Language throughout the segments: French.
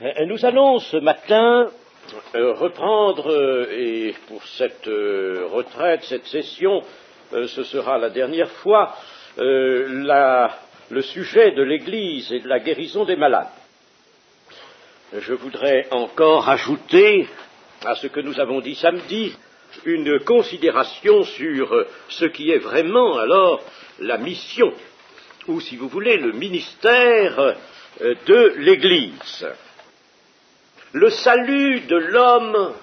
Nous allons ce matin reprendre, et pour cette retraite, cette session, ce sera la dernière fois, le sujet de l'Église et de la guérison des malades. Je voudrais encore ajouter à ce que nous avons dit samedi une considération sur ce qui est vraiment alors la mission, ou si vous voulez le ministère de l'Église. Le salut de l'homme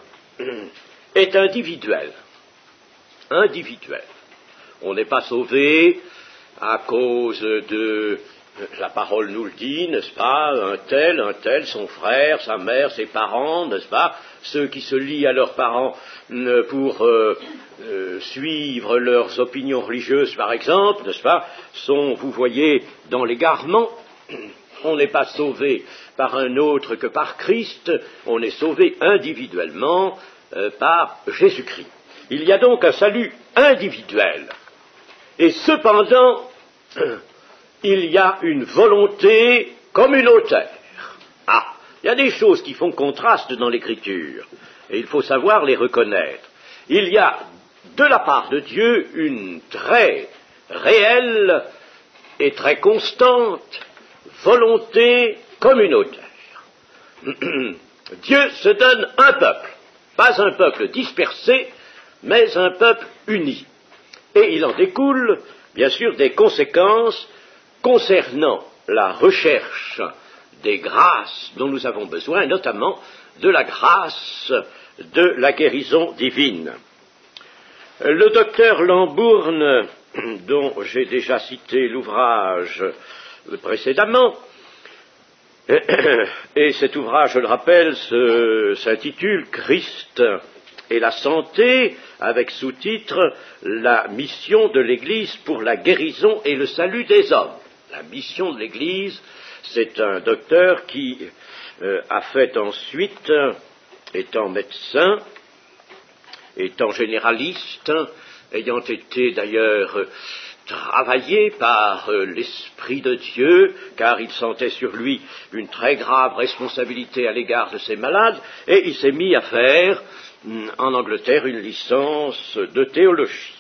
est individuel. Individuel. On n'est pas sauvé à cause de, la parole nous le dit, n'est-ce pas, un tel, son frère, sa mère, ses parents, n'est-ce pas, ceux qui se lient à leurs parents pour suivre leurs opinions religieuses, par exemple, n'est-ce pas, sont, vous voyez, dans l'égarement. On n'est pas sauvé par un autre que par Christ, on est sauvé individuellement par Jésus-Christ. Il y a donc un salut individuel. Et cependant, il y a une volonté communautaire. Ah, il y a des choses qui font contraste dans l'Écriture, et il faut savoir les reconnaître. Il y a, de la part de Dieu, une très réelle et très constante volonté communautaire. Dieu se donne un peuple, pas un peuple dispersé, mais un peuple uni. Et il en découle, bien sûr, des conséquences concernant la recherche des grâces dont nous avons besoin, notamment de la grâce de la guérison divine. Le docteur Lambourne, dont j'ai déjà cité l'ouvrage précédemment, et cet ouvrage, je le rappelle, s'intitule « Christ et la santé », avec sous-titre « La mission de l'Église pour la guérison et le salut des hommes ». La mission de l'Église, c'est un docteur qui a fait ensuite, étant médecin, étant généraliste, ayant été d'ailleurs travaillé par l'Esprit de Dieu, car il sentait sur lui une très grave responsabilité à l'égard de ses malades, et il s'est mis à faire en Angleterre une licence de théologie.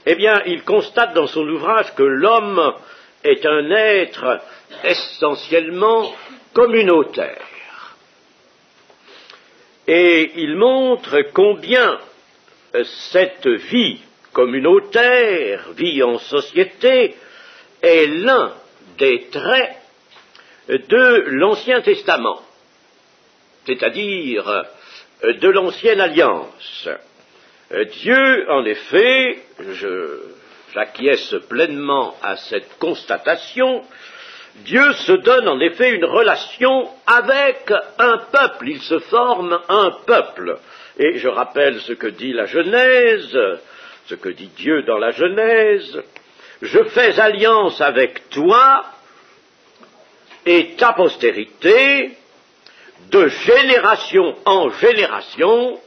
Eh bien, il constate dans son ouvrage que l'homme est un être essentiellement communautaire. Et il montre combien cette vie communautaire, vie en société, est l'un des traits de l'Ancien Testament, c'est-à-dire de l'Ancienne Alliance. Dieu, en effet, j'acquiesce pleinement à cette constatation, Dieu se donne en effet une relation avec un peuple, il se forme un peuple. Et je rappelle ce que dit la Genèse, ce que dit Dieu dans la Genèse, « Je fais alliance avec toi et ta postérité, de génération en génération,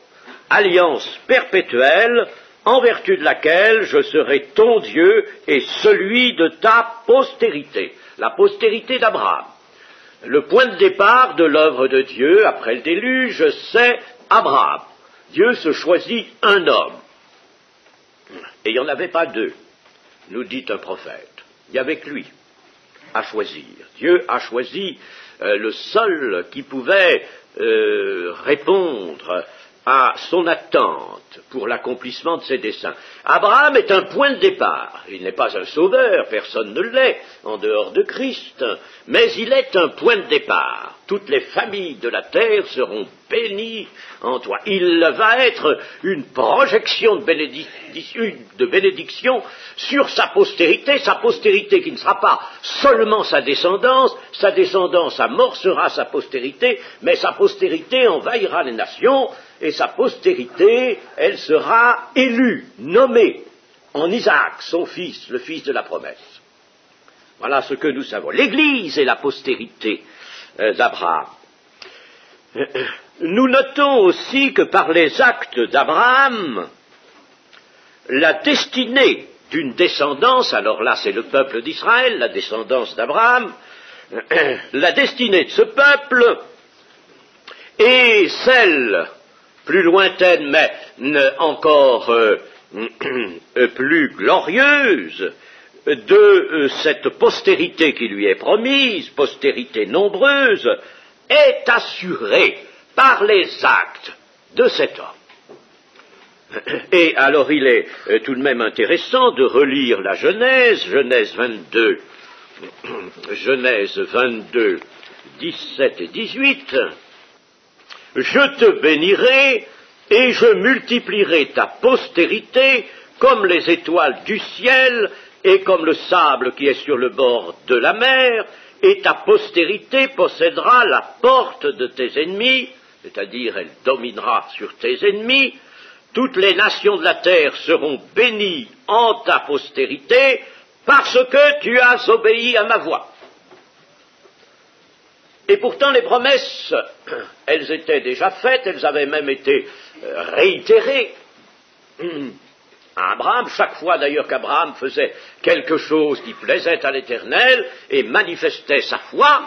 alliance perpétuelle, en vertu de laquelle je serai ton Dieu et celui de ta postérité. » La postérité d'Abraham. Le point de départ de l'œuvre de Dieu, après le déluge, c'est Abraham. Dieu se choisit un homme. Et il n'y en avait pas deux, nous dit un prophète. Il y avait que lui à choisir. Dieu a choisi le seul qui pouvait répondre à son attente pour l'accomplissement de ses desseins. Abraham est un point de départ. Il n'est pas un sauveur, personne ne l'est, en dehors de Christ, mais il est un point de départ. Toutes les familles de la terre seront bénies en toi. Il va être une projection de bénédiction sur sa postérité qui ne sera pas seulement sa descendance amorcera sa postérité, mais sa postérité envahira les nations, et sa postérité, elle sera élue, nommée en Isaac, son fils, le fils de la promesse. Voilà ce que nous savons. L'Église est la postérité d'Abraham. Nous notons aussi que par les actes d'Abraham, la destinée d'une descendance, alors là c'est le peuple d'Israël, la descendance d'Abraham, la destinée de ce peuple est celle, plus lointaine mais encore plus glorieuse, de cette postérité qui lui est promise, postérité nombreuse, est assurée par les actes de cet homme. Et alors il est tout de même intéressant de relire la Genèse, Genèse 22, 17 et 18. Je te bénirai et je multiplierai ta postérité comme les étoiles du ciel et comme le sable qui est sur le bord de la mer, et ta postérité possédera la porte de tes ennemis, c'est-à-dire elle dominera sur tes ennemis. Toutes les nations de la terre seront bénies en ta postérité parce que tu as obéi à ma voix. Et pourtant les promesses, elles étaient déjà faites, elles avaient même été réitérées à Abraham, chaque fois d'ailleurs qu'Abraham faisait quelque chose qui plaisait à l'Éternel et manifestait sa foi,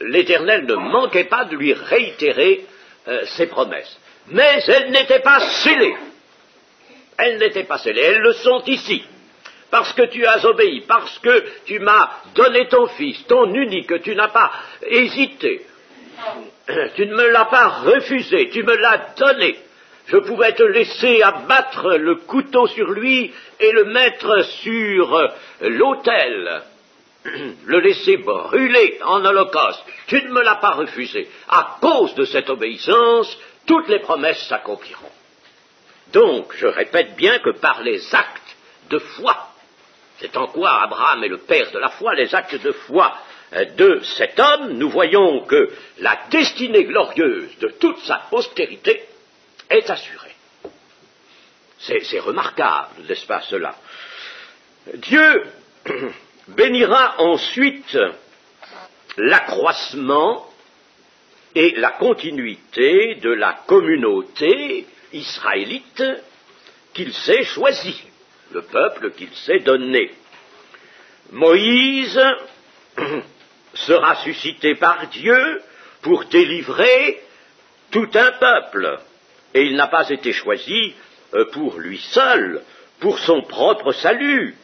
l'Éternel ne manquait pas de lui réitérer ses promesses. Mais elles n'étaient pas scellées. Elles n'étaient pas scellées, elles le sont ici. Parce que tu as obéi, parce que tu m'as donné ton fils, ton unique, tu n'as pas hésité, tu ne me l'as pas refusé, tu me l'as donné. Je pouvais te laisser abattre le couteau sur lui et le mettre sur l'autel, le laisser brûler en holocauste. Tu ne me l'as pas refusé. À cause de cette obéissance, toutes les promesses s'accompliront. Donc, je répète bien que par les actes de foi, c'est en quoi Abraham est le père de la foi, les actes de foi de cet homme, nous voyons que la destinée glorieuse de toute sa postérité est assurée. C'est remarquable, n'est-ce pas cela? Dieu bénira ensuite l'accroissement et la continuité de la communauté israélite qu'il s'est choisie, le peuple qu'il s'est donné. Moïse sera suscité par Dieu pour délivrer tout un peuple. Et il n'a pas été choisi pour lui seul, pour son propre salut,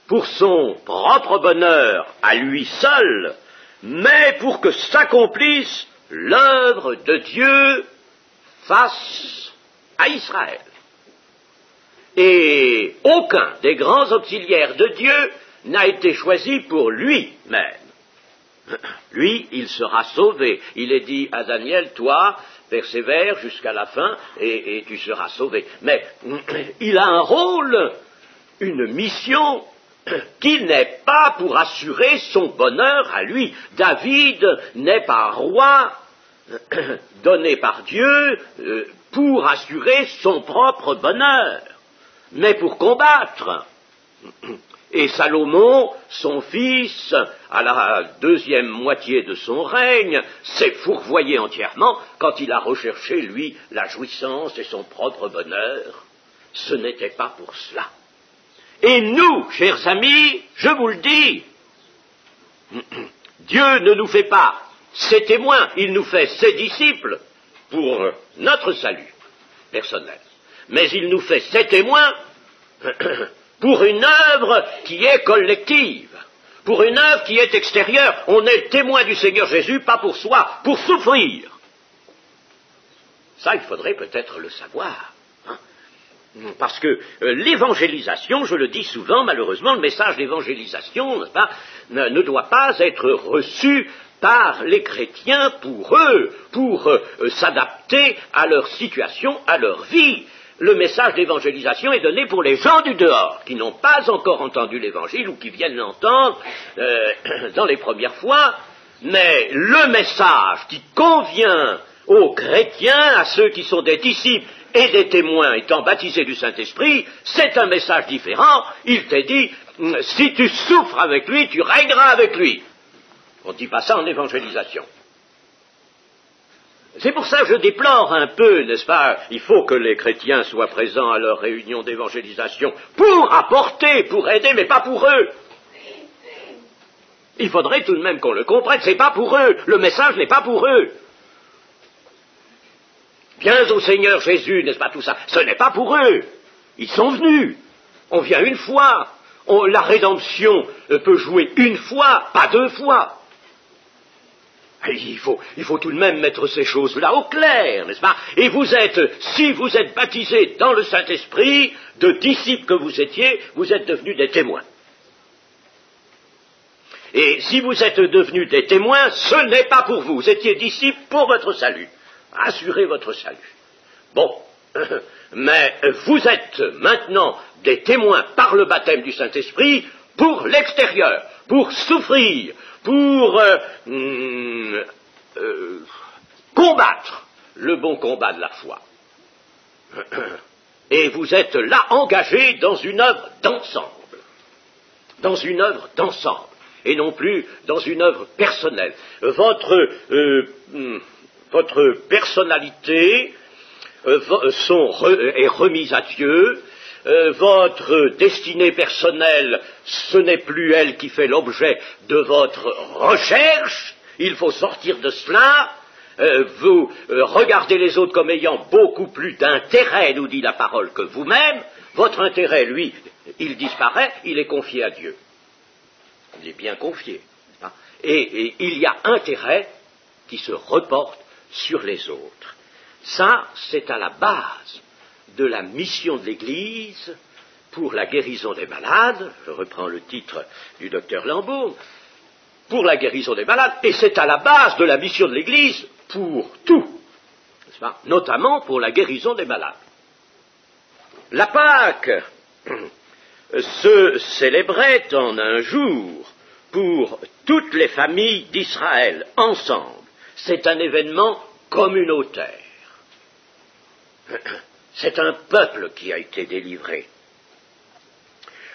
pour son propre bonheur à lui seul, mais pour que s'accomplisse l'œuvre de Dieu face à Israël. Et aucun des grands auxiliaires de Dieu n'a été choisi pour lui-même. Lui, il sera sauvé. Il est dit à Daniel, toi, persévère jusqu'à la fin et tu seras sauvé. Mais il a un rôle, une mission qui n'est pas pour assurer son bonheur à lui. David n'est pas roi donné par Dieu pour assurer son propre bonheur, mais pour combattre. Et Salomon, son fils, à la deuxième moitié de son règne, s'est fourvoyé entièrement quand il a recherché, lui, la jouissance et son propre bonheur. Ce n'était pas pour cela. Et nous, chers amis, je vous le dis, Dieu ne nous fait pas ses témoins, il nous fait ses disciples pour notre salut personnel. Mais il nous fait ses témoins pour une œuvre qui est collective, pour une œuvre qui est extérieure. On est témoin du Seigneur Jésus, pas pour soi, pour souffrir. Ça, il faudrait peut-être le savoir. Hein. Parce que l'évangélisation, je le dis souvent, malheureusement, le message d'évangélisation, n'est-ce pas, ne doit pas être reçu par les chrétiens pour eux, pour s'adapter à leur situation, à leur vie. Le message d'évangélisation est donné pour les gens du dehors, qui n'ont pas encore entendu l'évangile ou qui viennent l'entendre dans les premières fois, mais le message qui convient aux chrétiens, à ceux qui sont des disciples et des témoins étant baptisés du Saint-Esprit, c'est un message différent. Il t'est dit, si tu souffres avec lui, tu régneras avec lui. On ne dit pas ça en évangélisation. C'est pour ça que je déplore un peu, n'est-ce pas, il faut que les chrétiens soient présents à leur réunion d'évangélisation pour apporter, pour aider, mais pas pour eux. Il faudrait tout de même qu'on le comprenne, c'est pas pour eux, le message n'est pas pour eux. Viens au Seigneur Jésus, n'est-ce pas tout ça? Ce n'est pas pour eux. Ils sont venus. On vient une fois. La rédemption peut jouer une fois, pas deux fois. Et il faut tout de même mettre ces choses-là au clair, n'est-ce pas? Et vous êtes, si vous êtes baptisés dans le Saint-Esprit, de disciples que vous étiez, vous êtes devenus des témoins. Et si vous êtes devenus des témoins, ce n'est pas pour vous. Vous étiez disciples pour votre salut. Assurez votre salut. Bon, mais vous êtes maintenant des témoins par le baptême du Saint-Esprit pour l'extérieur, pour souffrir, pour combattre le bon combat de la foi. Et vous êtes là engagés dans une œuvre d'ensemble. Dans une œuvre d'ensemble. Et non plus dans une œuvre personnelle. Votre personnalité est remise à Dieu, votre destinée personnelle, ce n'est plus elle qui fait l'objet de votre recherche, il faut sortir de cela, vous regardez les autres comme ayant beaucoup plus d'intérêt, nous dit la parole, que vous-même, votre intérêt, lui, il disparaît, il est confié à Dieu. Il est bien confié. Et il y a intérêt qui se reporte sur les autres. Ça, c'est à la base de la mission de l'Église pour la guérison des malades, je reprends le titre du docteur Lambourg, pour la guérison des malades, et c'est à la base de la mission de l'Église pour tout, n'est-ce pas? Notamment pour la guérison des malades. La Pâque se célébrait en un jour pour toutes les familles d'Israël, ensemble. C'est un événement communautaire. C'est un peuple qui a été délivré.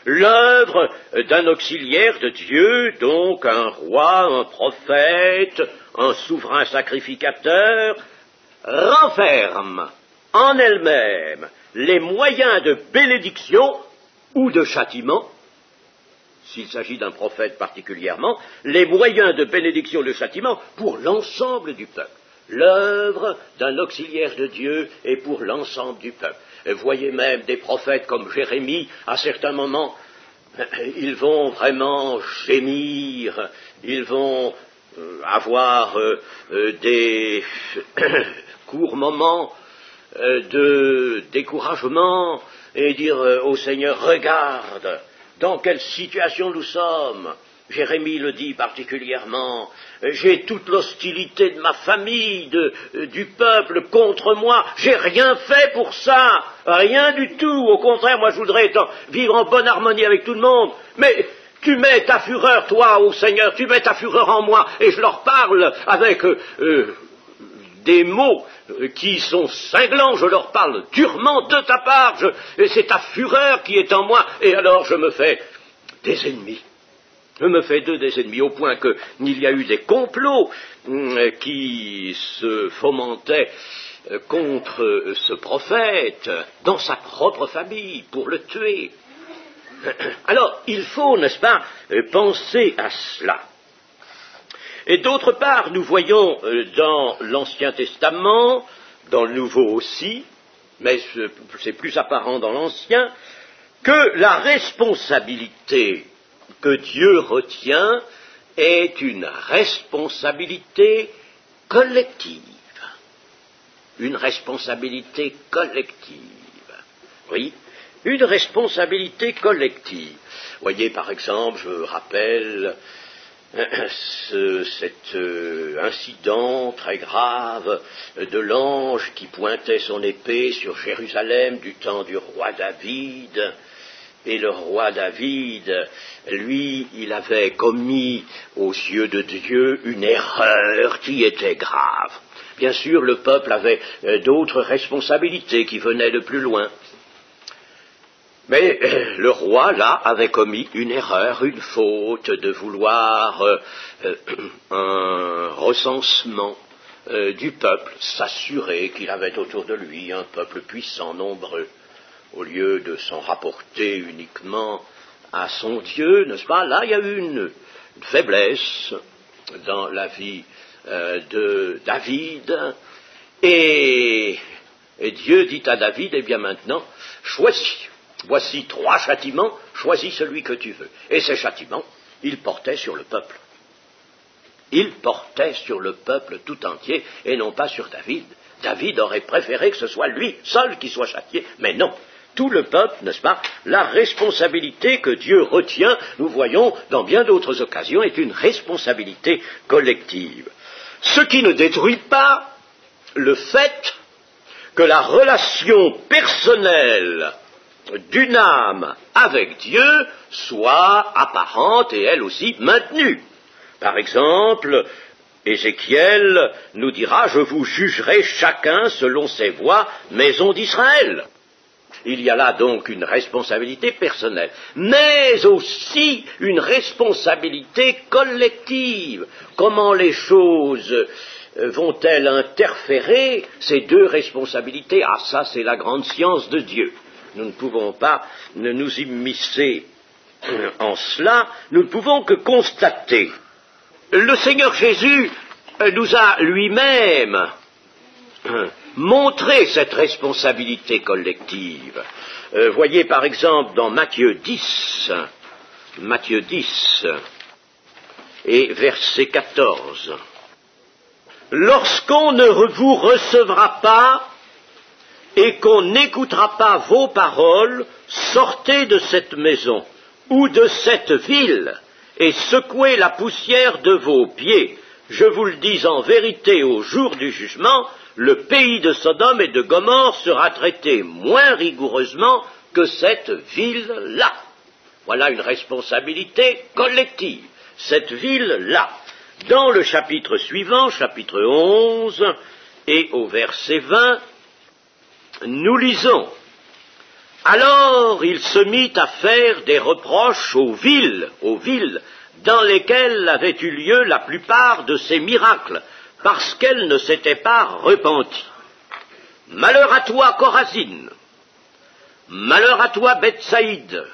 L'œuvre d'un auxiliaire de Dieu, donc un roi, un prophète, un souverain sacrificateur, renferme en elle-même les moyens de bénédiction ou de châtiment, s'il s'agit d'un prophète particulièrement, les moyens de bénédiction ou de châtiment pour l'ensemble du peuple. L'œuvre d'un auxiliaire de Dieu est pour l'ensemble du peuple. Et voyez même des prophètes comme Jérémie, à certains moments, ils vont vraiment gémir, ils vont avoir des courts moments de découragement et dire au Seigneur, regarde dans quelle situation nous sommes. Jérémie le dit particulièrement, j'ai toute l'hostilité de ma famille, du peuple contre moi, j'ai rien fait pour ça, rien du tout, au contraire, moi je voudrais vivre en bonne harmonie avec tout le monde, mais tu mets ta fureur, toi, ô Seigneur, tu mets ta fureur en moi, et je leur parle avec des mots qui sont cinglants, je leur parle durement de ta part, et c'est ta fureur qui est en moi, et alors je me fais des ennemis. Je me fais des ennemis, au point qu'il y a eu des complots qui se fomentaient contre ce prophète dans sa propre famille pour le tuer. Alors, il faut, n'est-ce pas, penser à cela. Et d'autre part, nous voyons dans l'Ancien Testament, dans le Nouveau aussi, mais c'est plus apparent dans l'Ancien, que la responsabilité que Dieu retient est une responsabilité collective. Une responsabilité collective. Oui, une responsabilité collective. Voyez, par exemple, je rappelle cet incident très grave de l'ange qui pointait son épée sur Jérusalem du temps du roi David. Et le roi David, lui, il avait commis aux yeux de Dieu une erreur qui était grave. Bien sûr, le peuple avait d'autres responsabilités qui venaient de plus loin. Mais le roi, là, avait commis une erreur, une faute de vouloir un recensement du peuple, s'assurer qu'il avait autour de lui un peuple puissant, nombreux. Au lieu de s'en rapporter uniquement à son Dieu, n'est-ce pas? Là, il y a eu faiblesse dans la vie de David, et Dieu dit à David, eh bien maintenant, choisis, voici 3 châtiments, choisis celui que tu veux. Et ces châtiments, il portait sur le peuple. Il portait sur le peuple tout entier et non pas sur David. David aurait préféré que ce soit lui seul qui soit châtié, mais non. Tout le peuple, n'est-ce pas? La responsabilité que Dieu retient, nous voyons dans bien d'autres occasions, est une responsabilité collective. Ce qui ne détruit pas le fait que la relation personnelle d'une âme avec Dieu soit apparente et elle aussi maintenue. Par exemple, Ézéchiel nous dira « Je vous jugerai chacun selon ses voies, maison d'Israël ». Il y a là donc une responsabilité personnelle, mais aussi une responsabilité collective. Comment les choses vont-elles interférer, ces 2 responsabilités? Ah, ça, c'est la grande science de Dieu. Nous ne pouvons pas nous immiscer en cela, nous ne pouvons que constater. Le Seigneur Jésus nous a lui-même montré cette responsabilité collective. Voyez par exemple dans Matthieu 10 et verset 14. Lorsqu'on ne vous recevra pas et qu'on n'écoutera pas vos paroles, sortez de cette maison ou de cette ville et secouez la poussière de vos pieds. Je vous le dis en vérité, au jour du jugement, le pays de Sodome et de Gomorrhe sera traité moins rigoureusement que cette ville-là. Voilà une responsabilité collective, cette ville-là. Dans le chapitre suivant, chapitre 11, et au verset 20, nous lisons « Alors il se mit à faire des reproches aux villes dans lesquelles avaient eu lieu la plupart de ces miracles, parce qu'elles ne s'étaient pas repenties. Malheur à toi, Chorazine! Malheur à toi, Bethsaïde!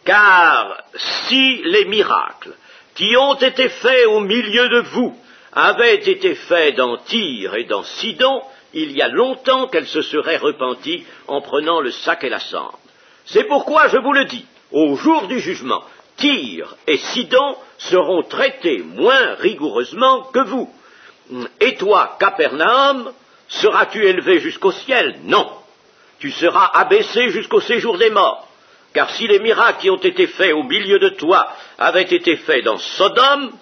Car si les miracles qui ont été faits au milieu de vous avaient été faits dans Tyr et dans Sidon, il y a longtemps qu'elles se seraient repenties en prenant le sac et la cendre. C'est pourquoi je vous le dis, au jour du jugement, Tyr et Sidon seront traités moins rigoureusement que vous. Et toi, Capernaum, seras-tu élevé jusqu'au ciel? Non. Tu seras abaissé jusqu'au séjour des morts. Car si les miracles qui ont été faits au milieu de toi avaient été faits dans Sodome,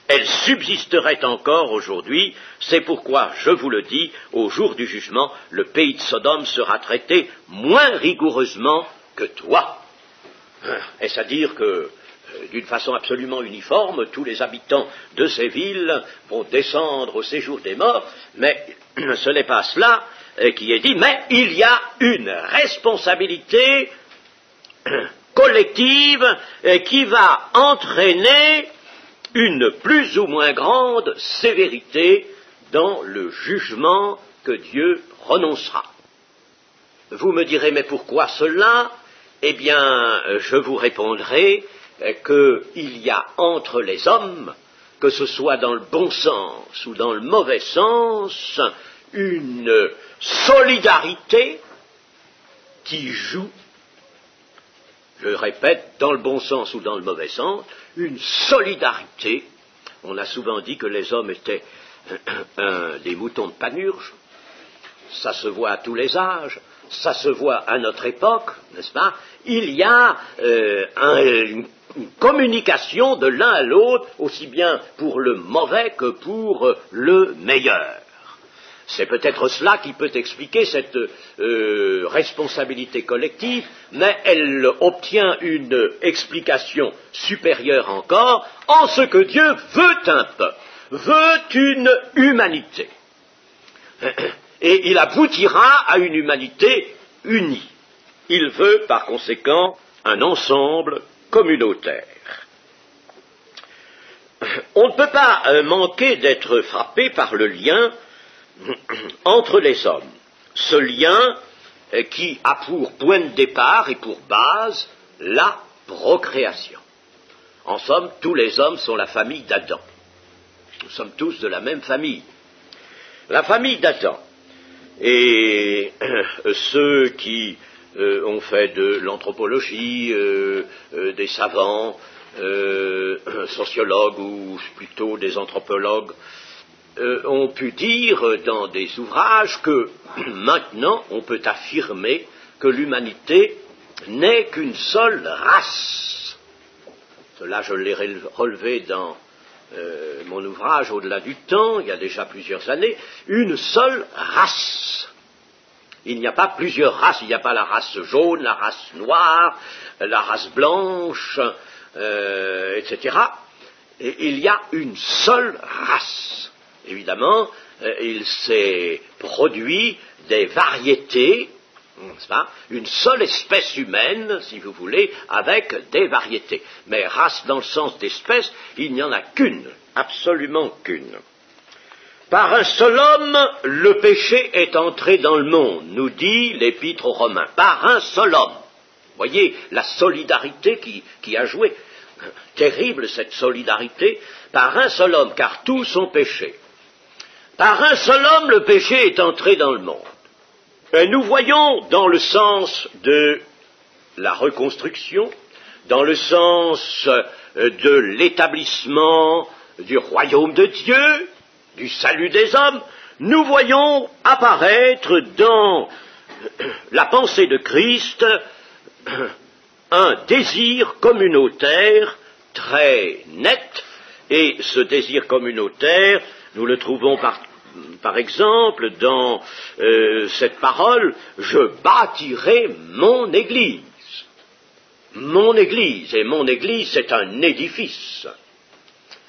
elles subsisteraient encore aujourd'hui. C'est pourquoi, je vous le dis, au jour du jugement, le pays de Sodome sera traité moins rigoureusement que toi. Est-ce à dire que, d'une façon absolument uniforme, tous les habitants de ces villes vont descendre au séjour des morts? Mais ce n'est pas cela qui est dit, mais il y a une responsabilité collective qui va entraîner une plus ou moins grande sévérité dans le jugement que Dieu renoncera. Vous me direz, mais pourquoi cela? Eh bien, je vous répondrai qu'il y a entre les hommes, que ce soit dans le bon sens ou dans le mauvais sens, une solidarité qui joue, je répète, dans le bon sens ou dans le mauvais sens, une solidarité. On a souvent dit que les hommes étaient des moutons de Panurge. Ça se voit à tous les âges, ça se voit à notre époque, n'est-ce pas? Il y a une communication de l'un à l'autre, aussi bien pour le mauvais que pour le meilleur. C'est peut-être cela qui peut expliquer cette responsabilité collective, mais elle obtient une explication supérieure encore en ce que Dieu veut un peuple, veut une humanité. Et il aboutira à une humanité unie. Il veut, par conséquent, un ensemble communautaire. On ne peut pas manquer d'être frappé par le lien entre les hommes. Ce lien qui a pour point de départ et pour base la procréation. En somme, tous les hommes sont la famille d'Adam. Nous sommes tous de la même famille. La famille d'Adam. Et ceux qui ont fait de l'anthropologie, des savants, sociologues ou plutôt des anthropologues, ont pu dire dans des ouvrages que maintenant on peut affirmer que l'humanité n'est qu'une seule race. Cela, je l'ai relevé dans mon ouvrage Au-delà du temps, il y a déjà plusieurs années, une seule race. Il n'y a pas plusieurs races, il n'y a pas la race jaune, la race noire, la race blanche, etc. Et il y a une seule race. Évidemment, il s'est produit des variétés, n'est-ce pas, une seule espèce humaine, si vous voulez, avec des variétés. Mais race dans le sens d'espèce, il n'y en a qu'une, absolument qu'une. Par un seul homme, le péché est entré dans le monde, nous dit l'Épître aux Romains. Par un seul homme. Voyez la solidarité qui a joué. Terrible cette solidarité. Par un seul homme, car tous ont péché. Par un seul homme, le péché est entré dans le monde. Et nous voyons dans le sens de la reconstruction, dans le sens de l'établissement du royaume de Dieu, du salut des hommes, nous voyons apparaître dans la pensée de Christ un désir communautaire très net, et ce désir communautaire, nous le trouvons par exemple dans cette parole, je bâtirai mon Église. Mon Église, et mon Église c'est un édifice.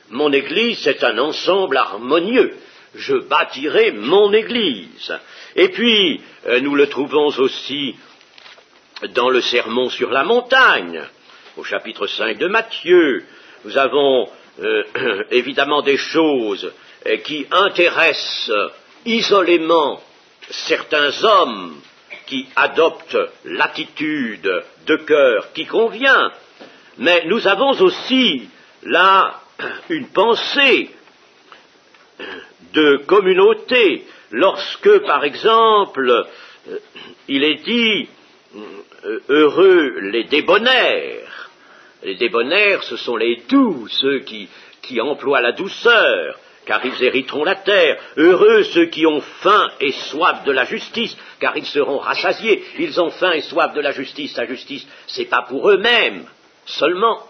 Mon Église c'est un ensemble harmonieux. Je bâtirai mon Église. Et puis, nous le trouvons aussi dans le Sermon sur la montagne, au chapitre 5 de Matthieu. Nous avons évidemment des choses qui intéressent isolément certains hommes qui adoptent l'attitude de cœur qui convient, mais nous avons aussi là une pensée de communauté, lorsque par exemple il est dit heureux les débonnaires. Les débonnaires, ce sont les doux, ceux qui emploient la douceur, car ils hériteront la terre. Heureux ceux qui ont faim et soif de la justice, car ils seront rassasiés. Ils ont faim et soif de la justice. La justice, c'est pas pour eux-mêmes seulement.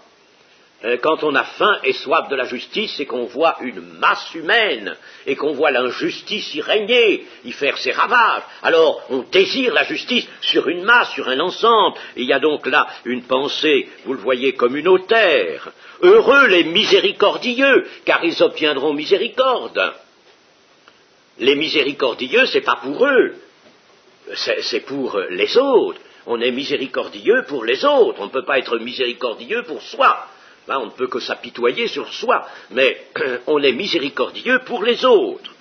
Quand on a faim et soif de la justice, c'est qu'on voit une masse humaine et qu'on voit l'injustice y régner, y faire ses ravages. Alors, on désire la justice sur une masse, sur un ensemble. Il y a donc là une pensée, vous le voyez, communautaire. Heureux les miséricordieux, car ils obtiendront miséricorde. Les miséricordieux, c'est pas pour eux, c'est pour les autres. On est miséricordieux pour les autres, on ne peut pas être miséricordieux pour soi. Là, on ne peut que s'apitoyer sur soi, mais on est miséricordieux pour les autres.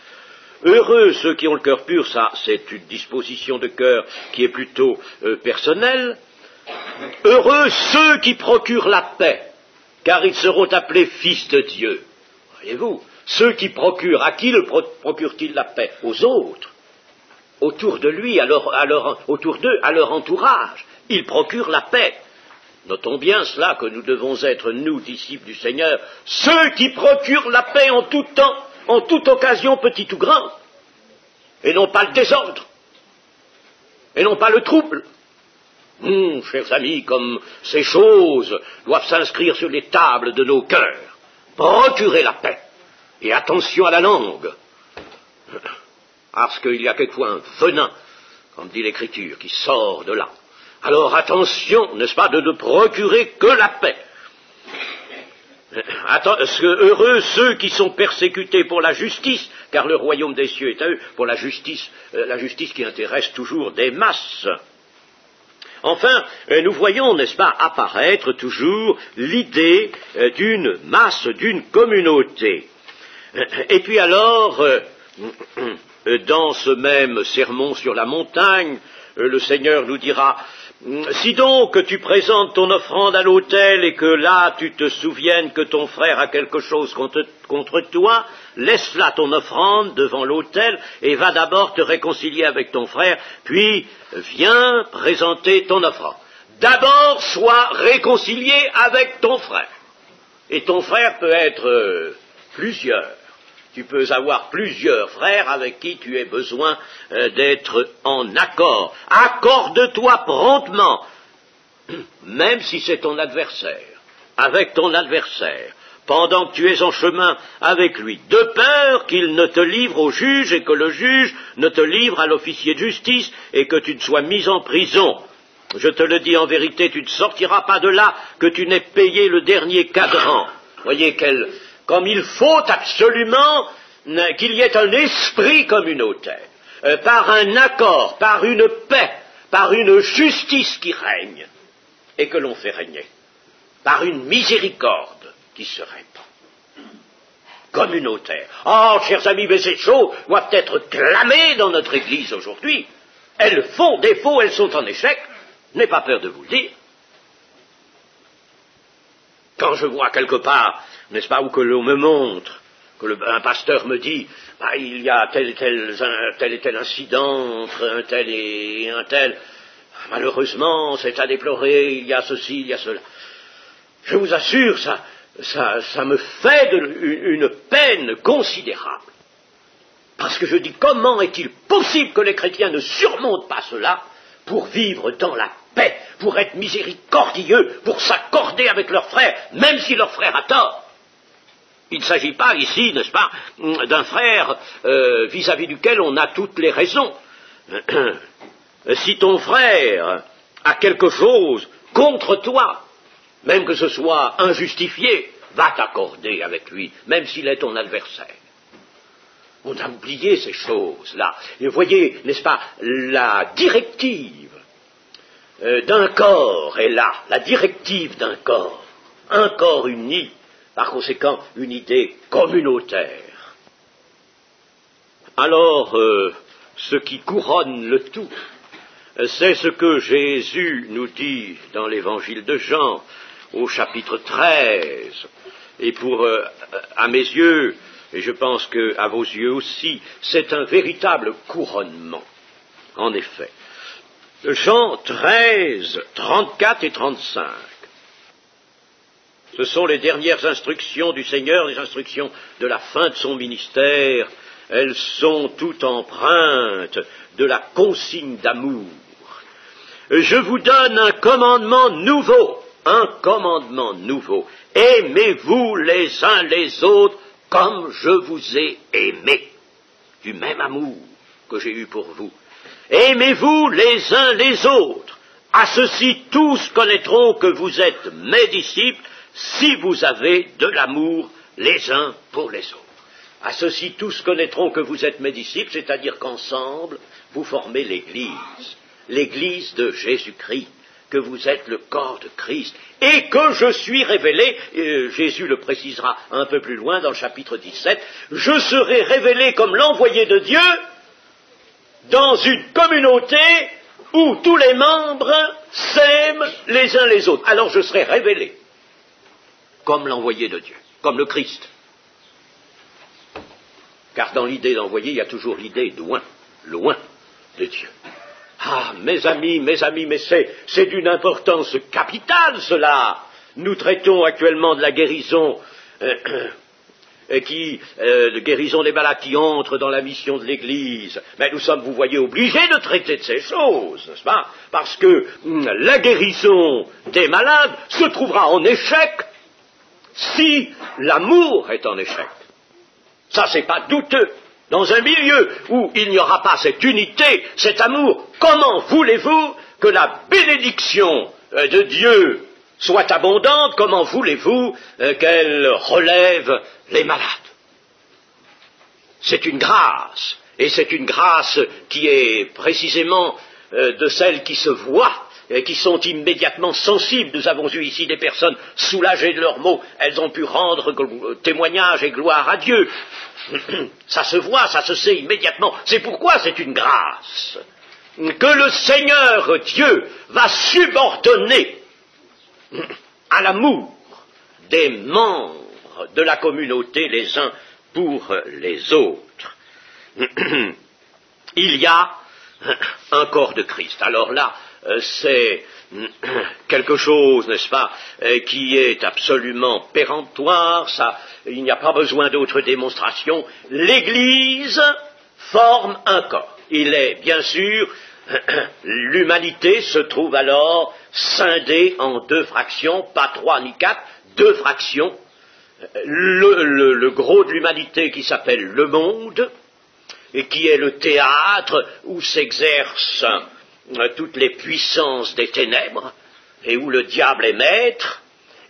Heureux ceux qui ont le cœur pur, ça c'est une disposition de cœur qui est plutôt personnelle. Heureux ceux qui procurent la paix, car ils seront appelés fils de Dieu. Voyez-vous, ceux qui procurent, à qui le procurent-ils la paix? Aux autres, autour de lui, autour d'eux, à leur entourage. Ils procurent la paix. Notons bien cela, que nous devons être, nous, disciples du Seigneur, ceux qui procurent la paix en tout temps, en toute occasion, petit ou grand, et non pas le désordre, et non pas le trouble. Chers amis, comme ces choses doivent s'inscrire sur les tables de nos cœurs, procurez la paix, et attention à la langue, parce qu'il y a quelquefois un venin, comme dit l'Écriture, qui sort de là. Alors attention, n'est-ce pas, de ne procurer que la paix. Heureux ceux qui sont persécutés pour la justice, car le royaume des cieux est à eux, pour la justice qui intéresse toujours des masses. Enfin, nous voyons, n'est-ce pas, apparaître toujours l'idée d'une masse, d'une communauté. Et puis alors, dans ce même sermon sur la montagne, le Seigneur nous dira, Si donc tu présentes ton offrande à l'autel et que là tu te souviennes que ton frère a quelque chose contre toi, laisse là ton offrande devant l'autel et va d'abord te réconcilier avec ton frère, puis viens présenter ton offrande. D'abord sois réconcilié avec ton frère. Et ton frère peut être plusieurs. Tu peux avoir plusieurs frères avec qui tu aies besoin d'être en accord. Accorde-toi promptement, même si c'est ton adversaire, avec ton adversaire, pendant que tu es en chemin avec lui, de peur qu'il ne te livre au juge et que le juge ne te livre à l'officier de justice et que tu ne sois mis en prison. Je te le dis en vérité, tu ne sortiras pas de là que tu n'aies payé le dernier cadran. Voyez comme il faut absolument qu'il y ait un esprit communautaire, par un accord, par une paix, par une justice qui règne, et que l'on fait régner, par une miséricorde qui se répand. Communautaire. Oh, chers amis, mais ces choses doivent être clamées dans notre Église aujourd'hui. Elles font défaut, elles sont en échec. N'aie pas peur de vous le dire. Quand je vois quelque part, n'est-ce pas, où que l'on me montre, un pasteur me dit, il y a tel et tel incident entre un tel et un tel, malheureusement, c'est à déplorer, il y a ceci, il y a cela. Je vous assure, ça me fait une peine considérable. Parce que je dis, comment est-il possible que les chrétiens ne surmontent pas cela pour vivre dans la paix, pour être miséricordieux, pour s'accorder avec leurs frères, même si leur frère a tort. Il ne s'agit pas ici, n'est-ce pas, d'un frère vis-à-vis duquel on a toutes les raisons. Si ton frère a quelque chose contre toi, même que ce soit injustifié, va t'accorder avec lui, même s'il est ton adversaire. On a oublié ces choses-là. Et vous voyez, n'est-ce pas, la directive d'un corps est là, la directive d'un corps, un corps uni, par conséquent une idée communautaire. Alors, ce qui couronne le tout, c'est ce que Jésus nous dit dans l'évangile de Jean, au chapitre 13, et à mes yeux, et je pense qu'à vos yeux aussi, c'est un véritable couronnement, en effet. Jean 13, 34 et 35. Ce sont les dernières instructions du Seigneur, les instructions de la fin de son ministère. Elles sont toutes empreintes de la consigne d'amour. Je vous donne un commandement nouveau. Aimez-vous les uns les autres comme je vous ai aimé, du même amour que j'ai eu pour vous. Aimez-vous les uns les autres. À ceci tous connaîtront que vous êtes mes disciples, si vous avez de l'amour les uns pour les autres. À ceci tous connaîtront que vous êtes mes disciples, c'est-à-dire qu'ensemble, vous formez l'Église de Jésus-Christ, que vous êtes le corps de Christ, et que je suis révélé, Jésus le précisera un peu plus loin dans le chapitre 17, je serai révélé comme l'envoyé de Dieu dans une communauté où tous les membres s'aiment les uns les autres. Alors je serai révélé comme l'envoyé de Dieu, comme le Christ. Car dans l'idée d'envoyer, il y a toujours l'idée loin de Dieu. Ah, mes amis, mais c'est d'une importance capitale cela. Nous traitons actuellement de la guérison, de guérison des malades qui entrent dans la mission de l'Église. Mais nous sommes, vous voyez, obligés de traiter de ces choses, n'est-ce pas? Parce que la guérison des malades se trouvera en échec si l'amour est en échec. Ça, c'est pas douteux. Dans un milieu où il n'y aura pas cette unité, cet amour, comment voulez-vous que la bénédiction de Dieu soit abondante? Comment voulez-vous qu'elle relève les malades? C'est une grâce, et c'est une grâce qui est précisément de celles qui se voient, et qui sont immédiatement sensibles. Nous avons eu ici des personnes soulagées de leurs maux, elles ont pu rendre témoignage et gloire à Dieu. Ça se voit, ça se sait immédiatement. C'est pourquoi c'est une grâce. que le Seigneur Dieu va subordonner à l'amour des membres de la communauté les uns pour les autres. Il y a un corps de Christ. Alors là, c'est quelque chose, n'est-ce pas, qui est absolument péremptoire, ça, il n'y a pas besoin d'autre démonstration. L'Église forme un corps. Il est, bien sûr, l'humanité se trouve alors scindée en deux fractions, pas trois ni quatre, deux fractions. Le gros de l'humanité qui s'appelle le monde, et qui est le théâtre où s'exercent toutes les puissances des ténèbres, et où le diable est maître,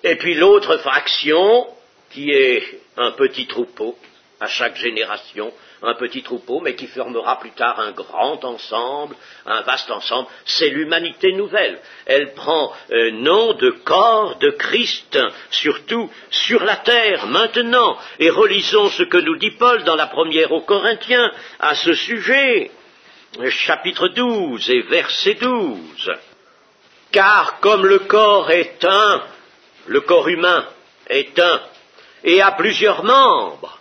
et puis l'autre fraction, qui est un petit troupeau, à chaque génération, un petit troupeau, mais qui formera plus tard un grand ensemble, un vaste ensemble, c'est l'humanité nouvelle. Elle prend nom de corps de Christ, surtout sur la terre, maintenant. Et relisons ce que nous dit Paul dans la première aux Corinthiens à ce sujet, chapitre 12 et verset 12. Car comme le corps est un, le corps humain est un, et a plusieurs membres,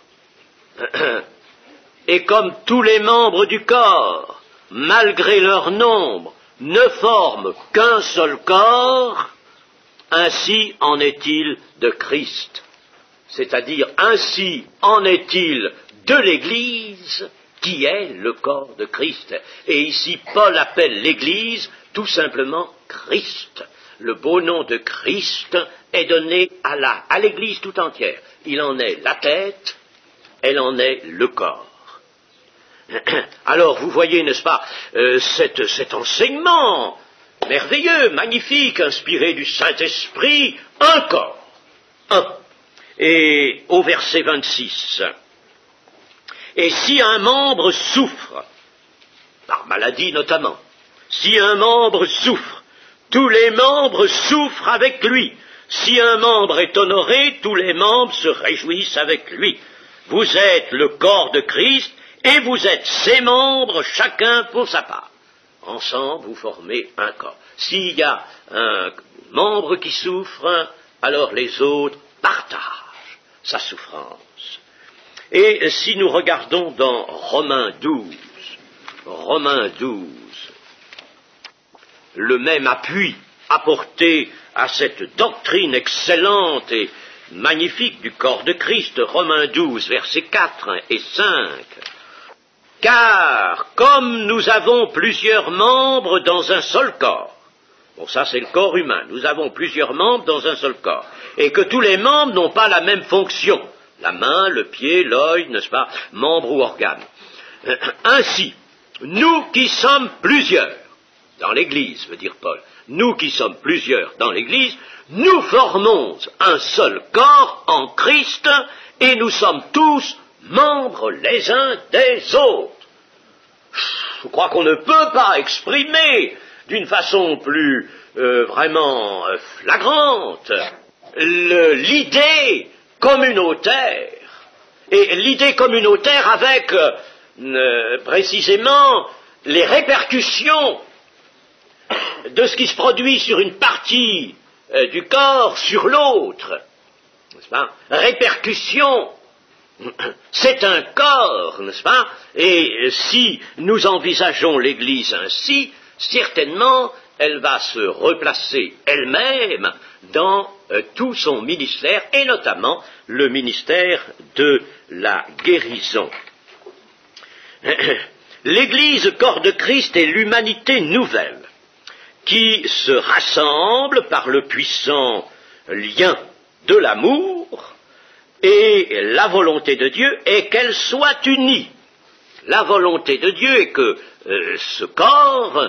et comme tous les membres du corps, malgré leur nombre, ne forment qu'un seul corps, ainsi en est-il de Christ. C'est-à-dire, ainsi en est-il de l'Église, qui est le corps de Christ. Et ici, Paul appelle l'Église tout simplement Christ. Le beau nom de Christ est donné à l'Église tout entière. Il en est la tête, elle en est le corps. Alors, vous voyez, n'est-ce pas, cet enseignement merveilleux, magnifique, inspiré du Saint-Esprit, un corps, un. Et au verset 26, et si un membre souffre, par maladie notamment, si un membre souffre, tous les membres souffrent avec lui. Si un membre est honoré, tous les membres se réjouissent avec lui. Vous êtes le corps de Christ, et vous êtes ses membres, chacun pour sa part. Ensemble, vous formez un corps. S'il y a un membre qui souffre, alors les autres partagent sa souffrance. Et si nous regardons dans Romains 12, le même appui apporté à cette doctrine excellente et magnifique du corps de Christ, Romains 12, versets 4 et 5. Car, comme nous avons plusieurs membres dans un seul corps, bon ça c'est le corps humain, nous avons plusieurs membres dans un seul corps, et que tous les membres n'ont pas la même fonction, la main, le pied, l'œil, n'est-ce pas, membres ou organes. Ainsi, nous qui sommes plusieurs, dans l'Église, veut dire Paul, nous qui sommes plusieurs dans l'Église, nous formons un seul corps en Christ, et nous sommes tous membres les uns des autres. Je crois qu'on ne peut pas exprimer d'une façon plus vraiment flagrante l'idée communautaire, et l'idée communautaire avec précisément les répercussions de ce qui se produit sur une partie du corps sur l'autre, n'est-ce pas? Répercussions. C'est un corps, n'est-ce pas? Et si nous envisageons l'Église ainsi, certainement, elle va se replacer elle-même dans tout son ministère, et notamment le ministère de la guérison. L'Église, corps de Christ, est l'humanité nouvelle, qui se rassemble par le puissant lien de l'amour, et la volonté de Dieu est qu'elle soit unie. La volonté de Dieu est que ce corps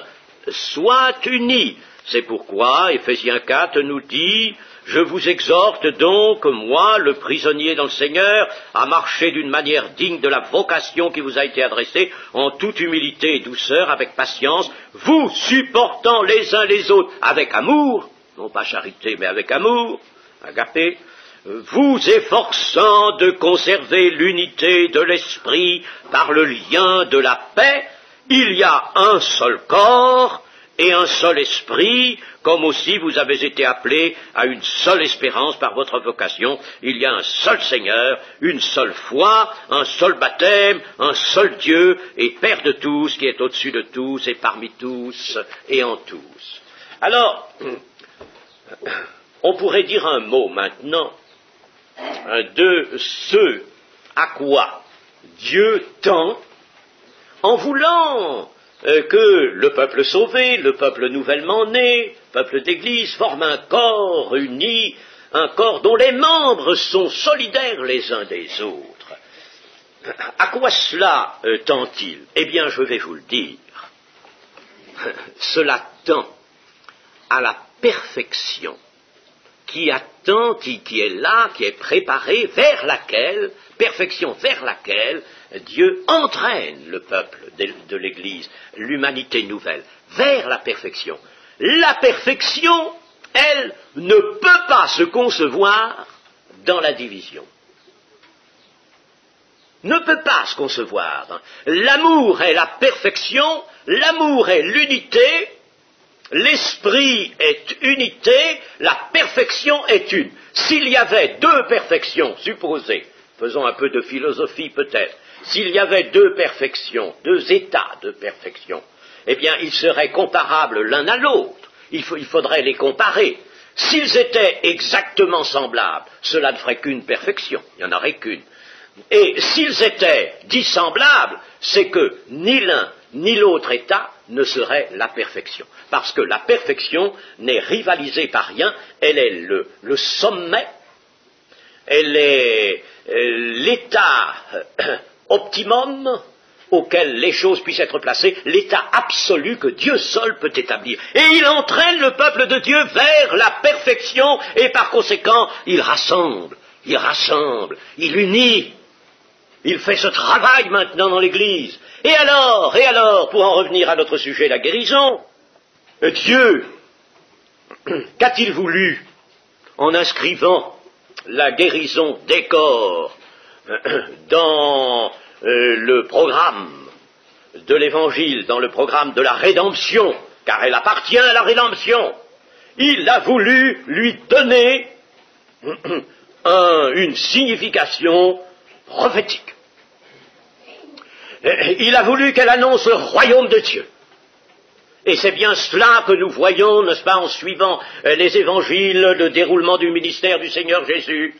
soit uni. C'est pourquoi Éphésiens 4 nous dit « Je vous exhorte donc, moi, le prisonnier dans le Seigneur, à marcher d'une manière digne de la vocation qui vous a été adressée, en toute humilité et douceur, avec patience, vous supportant les uns les autres avec amour, non pas charité, mais avec amour, agapé, vous efforçant de conserver l'unité de l'esprit par le lien de la paix, il y a un seul corps et un seul esprit, comme aussi vous avez été appelés à une seule espérance par votre vocation. Il y a un seul Seigneur, une seule foi, un seul baptême, un seul Dieu et Père de tous, qui est au-dessus de tous et parmi tous et en tous. Alors, on pourrait dire un mot maintenant de ce à quoi Dieu tend en voulant que le peuple sauvé, le peuple nouvellement né, peuple d'Église, forme un corps uni, un corps dont les membres sont solidaires les uns des autres. À quoi cela tend-il? Eh bien, je vais vous le dire. Cela tend à la perfection qui attend, qui est là, qui est préparée, vers laquelle, perfection vers laquelle Dieu entraîne le peuple de l'Église, l'humanité nouvelle, vers la perfection. La perfection, elle, ne peut pas se concevoir dans la division. Ne peut pas se concevoir. L'amour est la perfection, l'amour est l'unité, l'esprit est unité, la perfection est une. S'il y avait deux perfections, supposées, faisons un peu de philosophie peut-être, s'il y avait deux perfections, deux états de perfection, eh bien, ils seraient comparables l'un à l'autre. Il faudrait les comparer. S'ils étaient exactement semblables, cela ne ferait qu'une perfection, il n'y en aurait qu'une. Et s'ils étaient dissemblables, c'est que ni l'un ni l'autre état ne serait la perfection. Parce que la perfection n'est rivalisée par rien, elle est le sommet, elle est l'état optimum auquel les choses puissent être placées, l'état absolu que Dieu seul peut établir. Et il entraîne le peuple de Dieu vers la perfection, et par conséquent, il rassemble, il unit. Il fait ce travail maintenant dans l'Église. Et alors, pour en revenir à notre sujet, la guérison, Dieu, qu'a-t-il voulu en inscrivant la guérison des corps dans le programme de l'Évangile, dans le programme de la rédemption, car elle appartient à la rédemption? Il a voulu lui donner une signification prophétique. Il a voulu qu'elle annonce le royaume de Dieu. Et c'est bien cela que nous voyons, n'est-ce pas, en suivant les évangiles, le déroulement du ministère du Seigneur Jésus.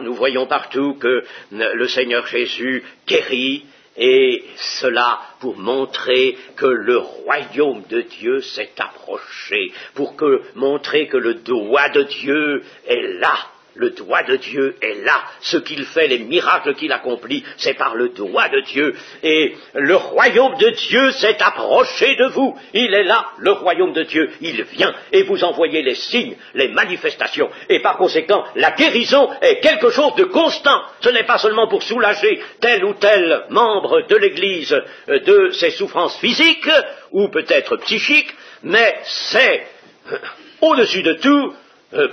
Nous voyons partout que le Seigneur Jésus guérit, et cela pour montrer que le royaume de Dieu s'est approché, pour montrer que le doigt de Dieu est là. Le doigt de Dieu est là. Ce qu'il fait, les miracles qu'il accomplit, c'est par le doigt de Dieu. Et le royaume de Dieu s'est approché de vous. Il est là, le royaume de Dieu. Il vient et vous envoyez les signes, les manifestations. Et par conséquent, la guérison est quelque chose de constant. Ce n'est pas seulement pour soulager tel ou tel membre de l'Église de ses souffrances physiques ou peut-être psychiques, mais c'est au-dessus de tout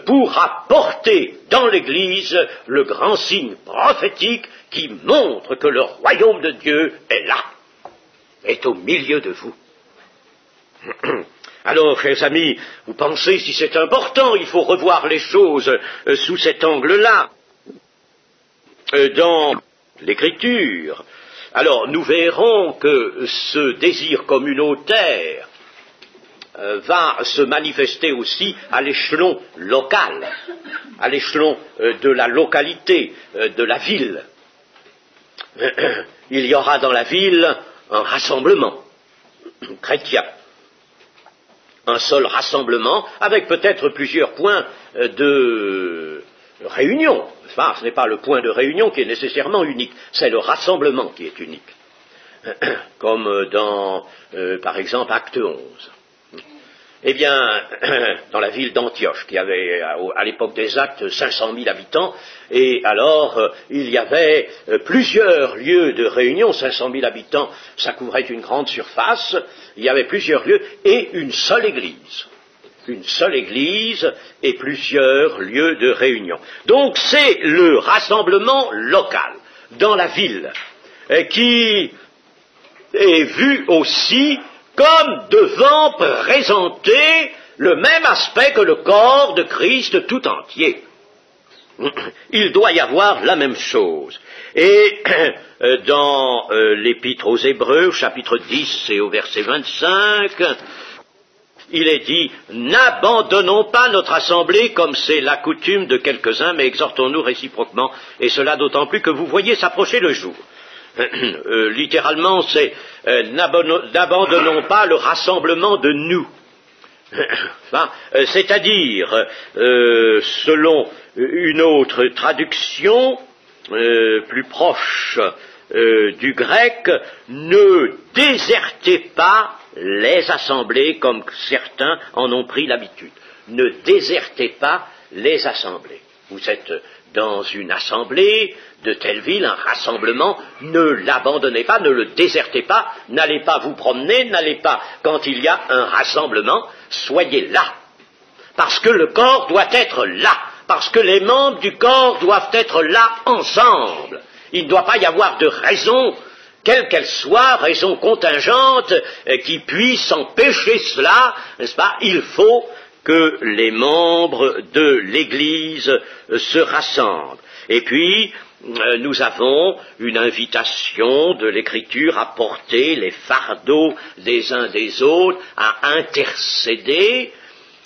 pour apporter dans l'Église le grand signe prophétique qui montre que le royaume de Dieu est là, est au milieu de vous. Alors, chers amis, vous pensez si c'est important, il faut revoir les choses sous cet angle-là. Dans l'Écriture, alors nous verrons que ce désir communautaire va se manifester aussi à l'échelon local, à l'échelon de la localité, de la ville. Il y aura dans la ville un rassemblement chrétien, un seul rassemblement avec peut-être plusieurs points de réunion. Ce n'est pas le point de réunion qui est nécessairement unique, c'est le rassemblement qui est unique, comme dans, par exemple, Acte 11. Eh bien, dans la ville d'Antioche, qui avait à l'époque des Actes 500 000 habitants, et alors il y avait plusieurs lieux de réunion, 500 000 habitants, ça couvrait une grande surface, il y avait plusieurs lieux, et une seule église et plusieurs lieux de réunion. Donc c'est le rassemblement local, dans la ville, qui est vu aussi comme devant présenter le même aspect que le corps de Christ tout entier. Il doit y avoir la même chose. Et dans l'Épître aux Hébreux, chapitre 10 et au verset 25, il est dit « N'abandonnons pas notre assemblée comme c'est la coutume de quelques-uns, mais exhortons-nous réciproquement, et cela d'autant plus que vous voyez s'approcher le jour. » Littéralement, c'est n'abandonnons pas le rassemblement de nous. C'est-à-dire, selon une autre traduction plus proche du grec, ne désertez pas les assemblées comme certains en ont pris l'habitude. Ne désertez pas les assemblées. Vous êtes dans une assemblée de telle ville, un rassemblement, ne l'abandonnez pas, ne le désertez pas, n'allez pas vous promener, n'allez pas, quand il y a un rassemblement, soyez là. Parce que le corps doit être là, parce que les membres du corps doivent être là ensemble. Il ne doit pas y avoir de raison, quelle qu'elle soit, raison contingente, qui puisse empêcher cela, n'est-ce pas? Il faut que les membres de l'Église se rassemblent. Et puis, nous avons une invitation de l'Écriture à porter les fardeaux des uns des autres, à intercéder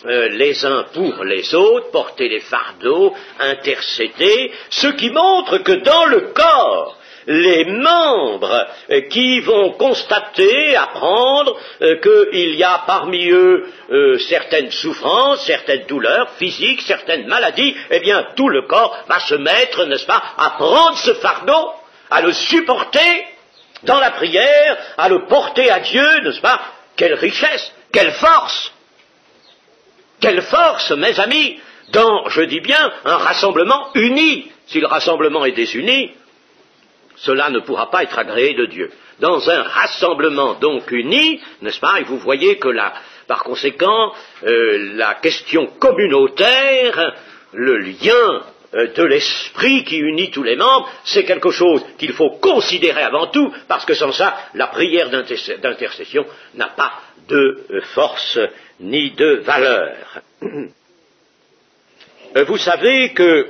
les uns pour les autres, porter les fardeaux, intercéder, ce qui montre que dans le corps, les membres qui vont constater, apprendre qu'il y a parmi eux certaines souffrances, certaines douleurs physiques, certaines maladies, eh bien tout le corps va se mettre, n'est-ce pas, à prendre ce fardeau, à le supporter dans la prière, à le porter à Dieu, n'est-ce pas? Quelle richesse, quelle force! Quelle force, mes amis, dans, je dis bien, un rassemblement uni. Si le rassemblement est désuni, cela ne pourra pas être agréé de Dieu. Dans un rassemblement donc uni, n'est-ce pas, et vous voyez que par conséquent, la question communautaire, le lien de l'esprit qui unit tous les membres, c'est quelque chose qu'il faut considérer avant tout, parce que sans ça, la prière d'intercession n'a pas de force ni de valeur. Vous savez que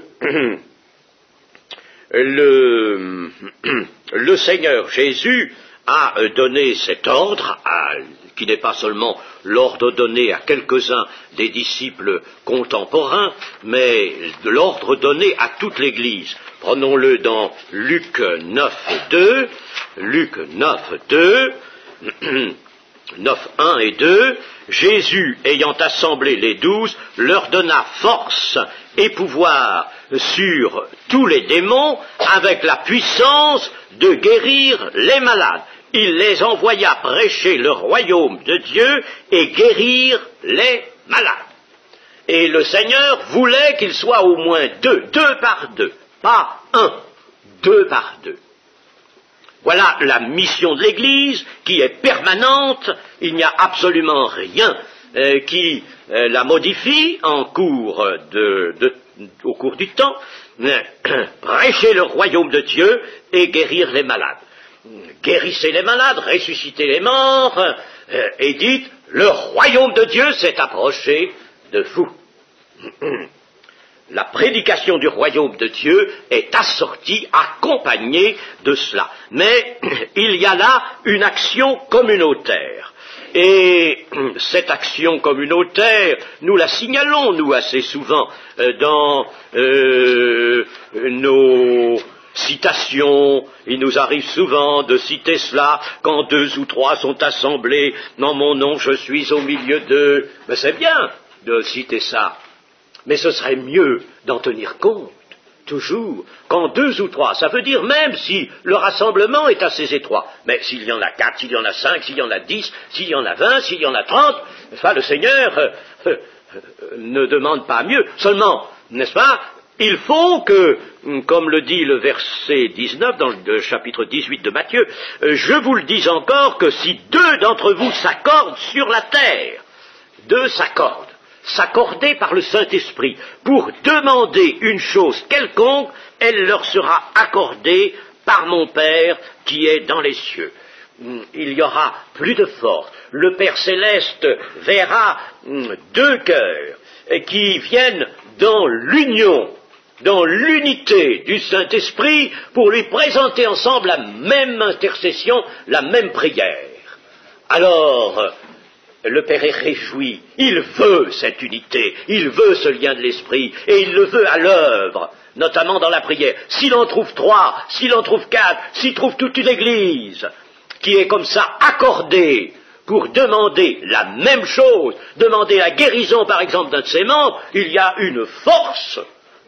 le Seigneur Jésus a donné cet ordre, qui n'est pas seulement l'ordre donné à quelques-uns des disciples contemporains, mais l'ordre donné à toute l'Église. Prenons-le dans Luc 9, 9, 1 et 2, Jésus, ayant assemblé les 12, leur donna force et pouvoir sur tous les démons, avec la puissance de guérir les malades. Il les envoya prêcher le royaume de Dieu et guérir les malades. Et le Seigneur voulait qu'ils soient au moins deux par deux, pas un, deux par deux. Voilà la mission de l'Église qui est permanente, il n'y a absolument rien qui la modifie au cours du temps, prêcher le royaume de Dieu et guérir les malades. Guérissez les malades, ressuscitez les morts, et dites, le royaume de Dieu s'est approché de vous. La prédication du royaume de Dieu est assortie, accompagnée de cela. Mais il y a là une action communautaire. Et cette action communautaire, nous la signalons, nous, assez souvent, dans nos citations. Il nous arrive souvent de citer cela, quand 2 ou 3 sont assemblés, dans mon nom je suis au milieu d'eux. Mais c'est bien de citer ça. Mais ce serait mieux d'en tenir compte, toujours, quand 2 ou 3, ça veut dire même si le rassemblement est assez étroit, mais s'il y en a 4, s'il y en a 5, s'il y en a 10, s'il y en a 20, s'il y en a 30, enfin, le Seigneur ne demande pas mieux, seulement, n'est-ce pas, il faut que, comme le dit le verset 19 dans le chapitre 18 de Matthieu, je vous le dis encore que si 2 d'entre vous s'accordent sur la terre, 2 s'accorder par le Saint-Esprit pour demander une chose quelconque, elle leur sera accordée par mon Père qui est dans les cieux. il y aura plus de force. Le Père Céleste verra deux cœurs qui viennent dans l'union, dans l'unité du Saint-Esprit pour lui présenter ensemble la même intercession, la même prière. Alors, le Père est réjoui, il veut cette unité, il veut ce lien de l'Esprit, et il le veut à l'œuvre, notamment dans la prière. S'il en trouve 3, s'il en trouve 4, s'il trouve toute une Église qui est comme ça accordée pour demander la même chose, demander la guérison par exemple d'un de ses membres, il y a une force,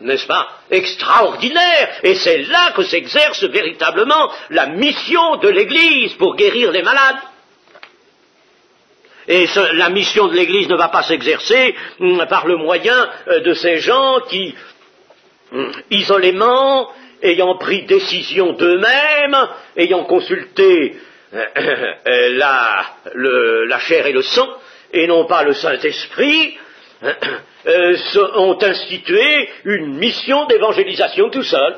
n'est-ce pas, extraordinaire, et c'est là que s'exerce véritablement la mission de l'Église pour guérir les malades. Et la mission de l'Église ne va pas s'exercer par le moyen de ces gens qui, isolément, ayant pris décision d'eux-mêmes, ayant consulté la chair et le sang, et non pas le Saint-Esprit, ont institué une mission d'évangélisation tout seuls.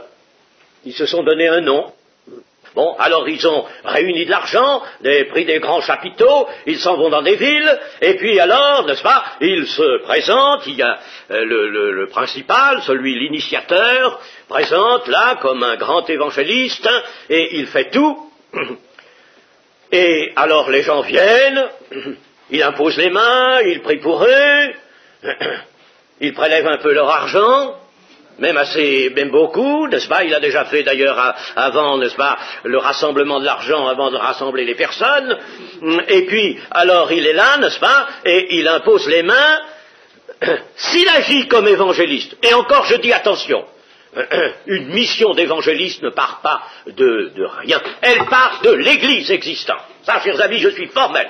Ils se sont donné un nom. Bon, alors ils ont réuni de l'argent, pris des grands chapiteaux, ils s'en vont dans des villes, et puis alors, n'est-ce pas, ils se présentent, il y a le principal, l'initiateur, présente là comme un grand évangéliste, et il fait tout. Et alors les gens viennent, il impose les mains, il prie pour eux, il prélève un peu leur argent, même beaucoup, n'est-ce pas, il a déjà fait d'ailleurs avant, n'est-ce pas, le rassemblement de l'argent avant de rassembler les personnes, et puis, alors il est là, n'est-ce pas, et il impose les mains, s'il agit comme évangéliste, et encore je dis attention, une mission d'évangéliste ne part pas de rien, elle part de l'Église existante. Ça, chers amis, je suis formel.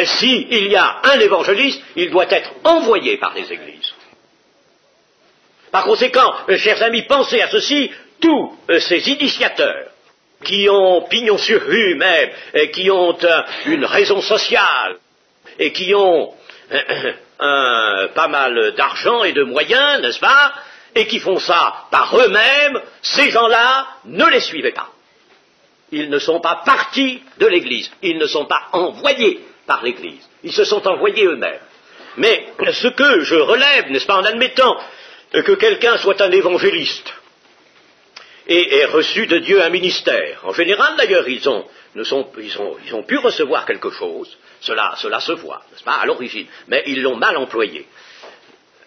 S'il y a un évangéliste, il doit être envoyé par les Églises. Par conséquent, chers amis, pensez à ceci, tous ces initiateurs qui ont pignon sur rue même, et qui ont une raison sociale, et qui ont pas mal d'argent et de moyens, n'est-ce pas, et qui font ça par eux-mêmes, ces gens-là, ne les suivez pas. Ils ne sont pas partis de l'Église, ils ne sont pas envoyés par l'Église, ils se sont envoyés eux-mêmes. Mais ce que je relève, n'est-ce pas, en admettant que quelqu'un soit un évangéliste et ait reçu de Dieu un ministère, en général d'ailleurs ils ont pu recevoir quelque chose, cela se voit, n'est-ce pas, à l'origine, mais ils l'ont mal employé.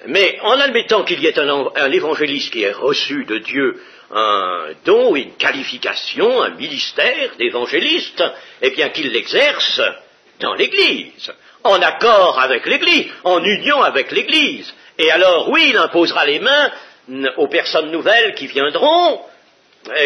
Mais en admettant qu'il y ait un évangéliste qui ait reçu de Dieu un don, une qualification, un ministère d'évangéliste, eh bien qu'il l'exerce dans l'Église, en accord avec l'Église, en union avec l'Église. Et alors, oui, il imposera les mains aux personnes nouvelles qui viendront,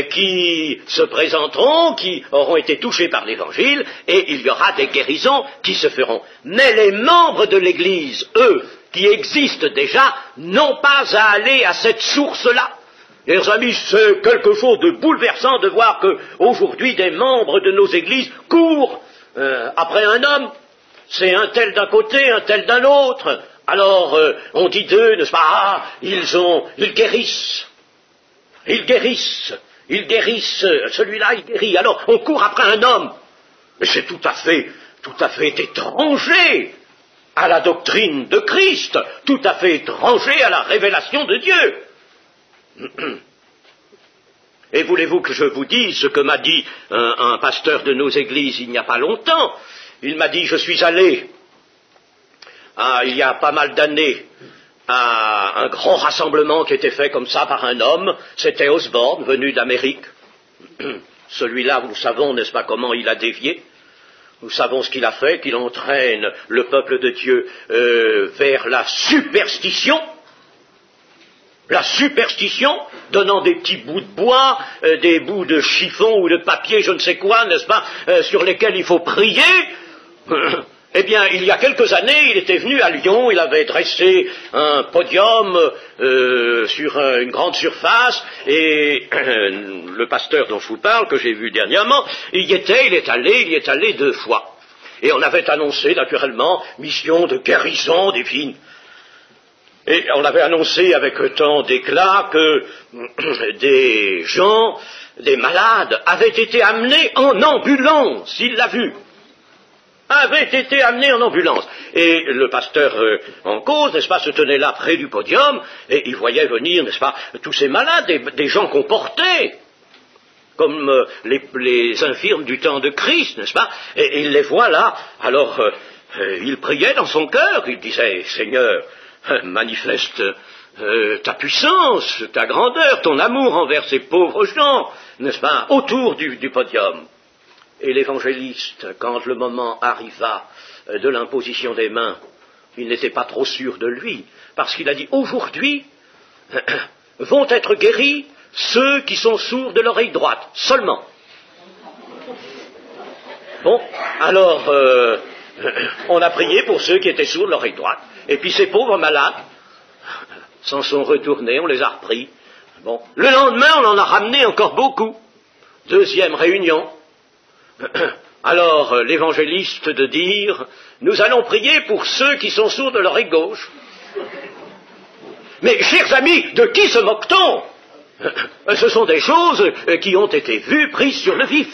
qui se présenteront, qui auront été touchées par l'Évangile, et il y aura des guérisons qui se feront. Mais les membres de l'Église, eux, qui existent déjà, n'ont pas à aller à cette source-là. Les amis, c'est quelque chose de bouleversant de voir qu'aujourd'hui des membres de nos églises courent après un homme. C'est un tel d'un côté, un tel d'un autre. Alors, on dit d'eux, n'est-ce pas, ils guérissent. Ils guérissent. Celui-là, il guérit. Alors, on court après un homme. Mais c'est tout à fait étranger à la doctrine de Christ, tout à fait étranger à la révélation de Dieu. Et voulez-vous que je vous dise ce que m'a dit un pasteur de nos églises il n'y a pas longtemps? Il m'a dit, je suis allé, il y a pas mal d'années, à un grand rassemblement qui était fait comme ça par un homme, c'était Osborne, venu d'Amérique. Celui-là, nous savons, n'est-ce pas, comment il a dévié. Nous savons ce qu'il a fait, qu'il entraîne le peuple de Dieu vers la superstition, donnant des petits bouts de bois, des bouts de chiffon ou de papier, je ne sais quoi, n'est-ce pas, sur lesquels il faut prier. Eh bien, il y a quelques années, il était venu à Lyon, il avait dressé un podium sur une grande surface, et le pasteur dont je vous parle, que j'ai vu dernièrement, il y est allé 2 fois. Et on avait annoncé, naturellement, mission de guérison divine. Et on avait annoncé avec tant d'éclat que des gens, des malades, avaient été amenés en ambulance, il l'a vu, avaient été amenés en ambulance. Et le pasteur en cause, n'est-ce pas, se tenait là près du podium, et il voyait venir, n'est-ce pas, tous ces malades, des gens qu'on portait, comme les infirmes du temps de Christ, n'est-ce pas, et il les voit là. Alors il priait dans son cœur, il disait, Seigneur, manifeste ta puissance, ta grandeur, ton amour envers ces pauvres gens, n'est-ce pas, autour du podium. Et l'évangéliste, quand le moment arriva de l'imposition des mains, il n'était pas trop sûr de lui, parce qu'il a dit, aujourd'hui vont être guéris ceux qui sont sourds de l'oreille droite, seulement. Bon, alors, on a prié pour ceux qui étaient sourds de l'oreille droite, et puis ces pauvres malades s'en sont retournés, on les a repris. Bon, le lendemain, on en a ramené encore beaucoup. Deuxième réunion. Alors, l'évangéliste de dire, nous allons prier pour ceux qui sont sourds de l'oreille gauche. Mais, chers amis, de qui se moque-t-on? Ce sont des choses qui ont été vues, prises sur le vif.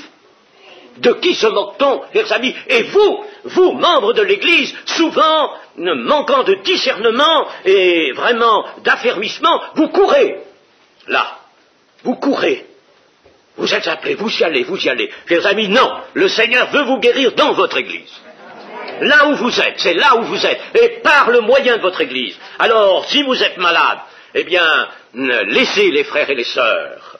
De qui se moque-t-on, chers amis? Et vous, membres de l'Église, souvent manquant de discernement et vraiment d'affermissement, vous courez. Là, vous courez. Vous êtes appelés, vous y allez. Chers amis, non, le Seigneur veut vous guérir dans votre Église. Là où vous êtes, c'est là où vous êtes, et par le moyen de votre Église. Alors, si vous êtes malade, eh bien, laissez les frères et les sœurs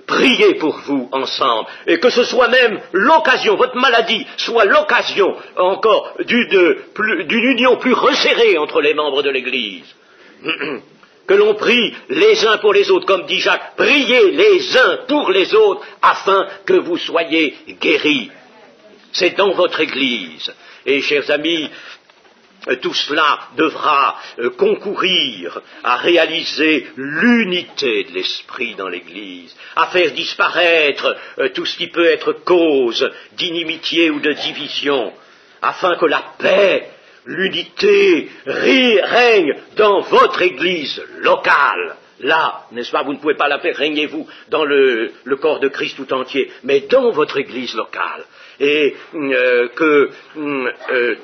prier pour vous ensemble, et que ce soit même l'occasion, votre maladie soit l'occasion encore d'une union plus resserrée entre les membres de l'Église. Que l'on prie les uns pour les autres, comme dit Jacques, priez les uns pour les autres, afin que vous soyez guéris. C'est dans votre Église. Et, chers amis, tout cela devra concourir à réaliser l'unité de l'esprit dans l'Église, à faire disparaître tout ce qui peut être cause d'inimitié ou de division, afin que la paix, l'unité règne dans votre Église locale. Là, n'est-ce pas, vous ne pouvez pas la faire régner, vous, dans le corps de Christ tout entier, mais dans votre Église locale. Et que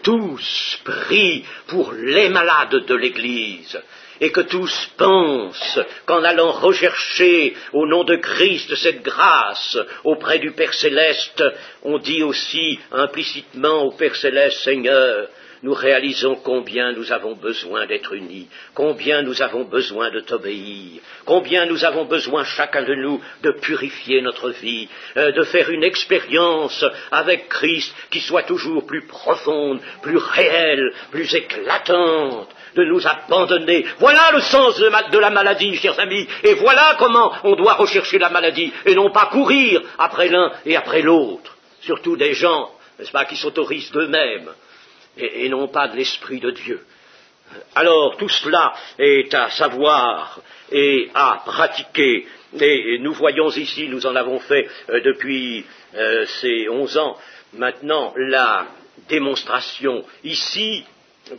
tous prient pour les malades de l'Église, et que tous pensent qu'en allant rechercher au nom de Christ cette grâce auprès du Père Céleste, on dit aussi implicitement au Père Céleste, Seigneur, nous réalisons combien nous avons besoin d'être unis, combien nous avons besoin de t'obéir, combien nous avons besoin chacun de nous de purifier notre vie, de faire une expérience avec Christ qui soit toujours plus profonde, plus réelle, plus éclatante, de nous abandonner. Voilà le sens de la maladie, chers amis, et voilà comment on doit rechercher la maladie, et non pas courir après l'un et après l'autre, surtout des gens, n'est-ce pas, qui s'autorisent d'eux-mêmes, et non pas de l'Esprit de Dieu. Alors tout cela est à savoir et à pratiquer, et nous voyons ici, nous en avons fait depuis ces 11 ans maintenant, la démonstration. Ici,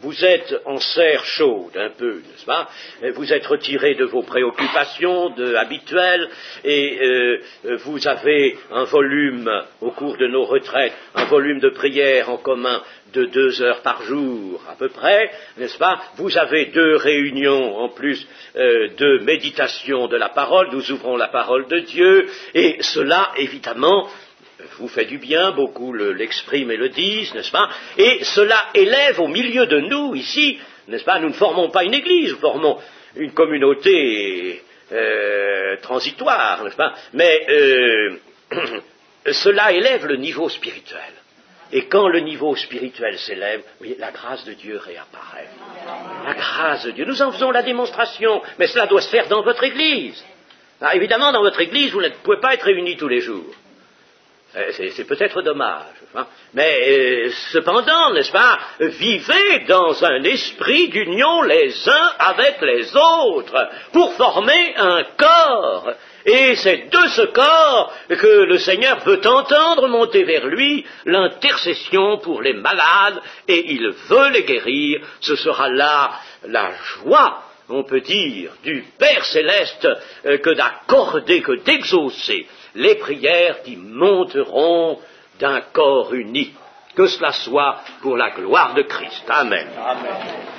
vous êtes en serre chaude un peu, n'est-ce pas? Vous êtes retiré de vos préoccupations habituelles, et vous avez un volume, au cours de nos retraites, un volume de prière en commun de 2 heures par jour à peu près, n'est-ce pas? Vous avez 2 réunions en plus de méditation de la parole, nous ouvrons la parole de Dieu, et cela évidemment vous fait du bien, beaucoup l'expriment et le disent, n'est-ce pas? Et cela élève au milieu de nous, ici, n'est-ce pas? Nous ne formons pas une église, nous formons une communauté transitoire, n'est-ce pas? Mais cela élève le niveau spirituel. Et quand le niveau spirituel s'élève, vous voyez, la grâce de Dieu réapparaît. La grâce de Dieu. Nous en faisons la démonstration, mais cela doit se faire dans votre église. Alors, évidemment, dans votre église, vous ne pouvez pas être réunis tous les jours. C'est peut-être dommage, hein, mais cependant, n'est-ce pas, vivez dans un esprit d'union les uns avec les autres pour former un corps. Et Et c'est de ce corps que le Seigneur veut entendre monter vers lui l'intercession pour les malades, et il veut les guérir. Ce sera là la joie, on peut dire, du Père céleste que d'accorder, que d'exaucer les prières qui monteront d'un corps uni. Que cela soit pour la gloire de Christ. Amen. Amen.